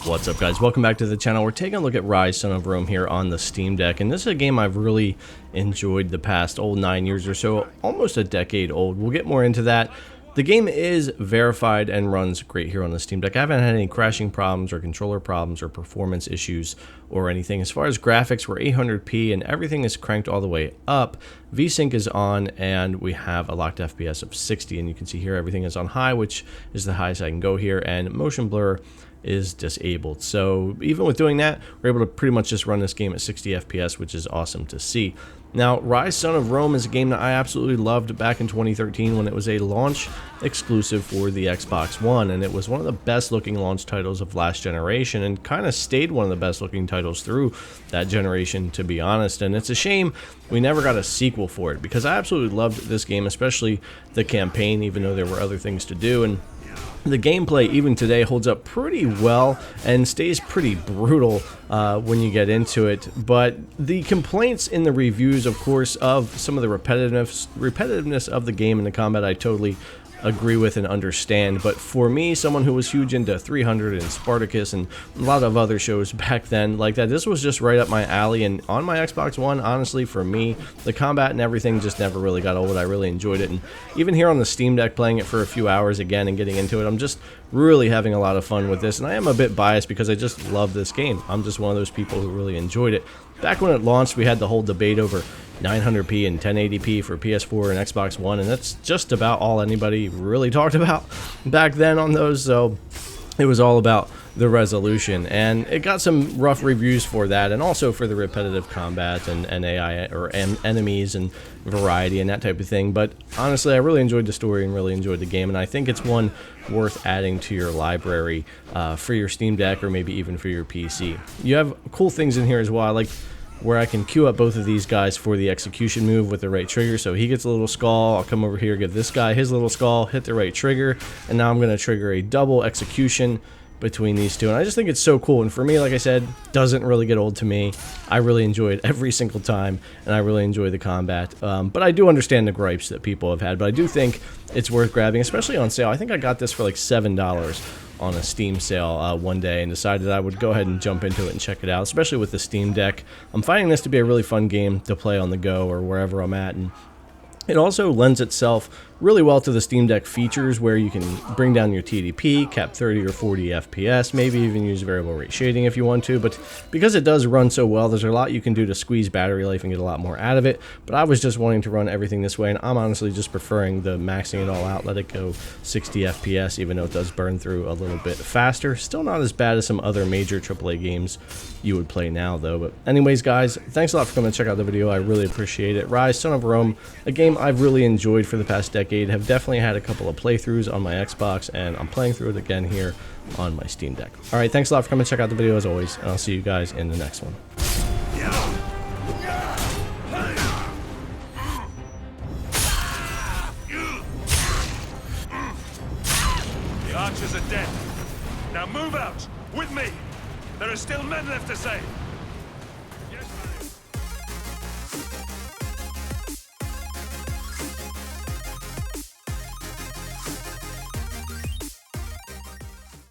What's up, guys? Welcome back to the channel. We're taking a look at Ryse, Son of Rome here on the Steam Deck, and this is a game I've really enjoyed the past 9 years or so, almost a decade old. We'll get more into that. The game is verified and runs great here on the Steam Deck. I haven't had any crashing problems or controller problems or performance issues or anything. As far as graphics, we're 800p and everything is cranked all the way up. VSync is on and we have a locked FPS of 60, and you can see here everything is on high, which is the highest I can go here, and motion blur is disabled. So even with doing that, we're able to pretty much just run this game at 60 FPS, which is awesome to see. Now, Ryse, Son of Rome is a game that I absolutely loved back in 2013 when it was a launch exclusive for the Xbox One, and it was one of the best looking launch titles of last generation and kind of stayed one of the best looking titles through that generation, to be honest. And it's a shame we never got a sequel for it, because I absolutely loved this game, especially the campaign, even though there were other things to do. And the gameplay, even today, holds up pretty well and stays pretty brutal when you get into it. But the complaints in the reviews, of course, of some of the repetitiveness of the game and the combat, I totally agree with and understand. But for me, someone who was huge into 300 and Spartacus and a lot of other shows back then like that, this was just right up my alley. And on my Xbox One, honestly, for me, the combat and everything just never really got old. I really enjoyed it, and even here on the Steam Deck, playing it for a few hours again and getting into it, I'm just really having a lot of fun with this. And I am a bit biased because I just love this game. I'm just one of those people who really enjoyed it. Back when it launched, we had the whole debate over 900p and 1080p for PS4 and Xbox One, and that's just about all anybody really talked about back then on those. So it was all about the resolution, and it got some rough reviews for that, and also for the repetitive combat and AI or enemies and variety and that type of thing. But honestly, I really enjoyed the story and really enjoyed the game, and I think it's one worth adding to your library for your Steam Deck or maybe even for your PC. You have cool things in here as well. I like where I can queue up both of these guys for the execution move with the right trigger. So he gets a little skull, I'll come over here, give this guy his little skull, hit the right trigger, and now I'm going to trigger a double execution between these two. And I just think it's so cool, and for me, like I said, doesn't really get old to me. I really enjoy it every single time, and I really enjoy the combat. But I do understand the gripes that people have had, but I do think it's worth grabbing, especially on sale. I think I got this for like $7 on a Steam sale one day, and decided I would go ahead and jump into it and check it out, especially with the Steam Deck. I'm finding this to be a really fun game to play on the go or wherever I'm at, and it also lends itself really well to the Steam Deck features where you can bring down your TDP, cap 30 or 40 FPS, maybe even use variable rate shading if you want to. But because it does run so well, there's a lot you can do to squeeze battery life and get a lot more out of it. But I was just wanting to run everything this way, and I'm honestly just preferring the maxing it all out, let it go 60 FPS, even though it does burn through a little bit faster. Still not as bad as some other major AAA games you would play now, though. But anyways, guys, thanks a lot for coming to check out the video. I really appreciate it. Ryse, Son of Rome, a game I've really enjoyed for the past decade. Have definitely had a couple of playthroughs on my Xbox, and I'm playing through it again here on my Steam Deck. Alright, thanks a lot for coming to check out the video as always, and I'll see you guys in the next one. The archers are dead. Now move out, with me! There are still men left to save!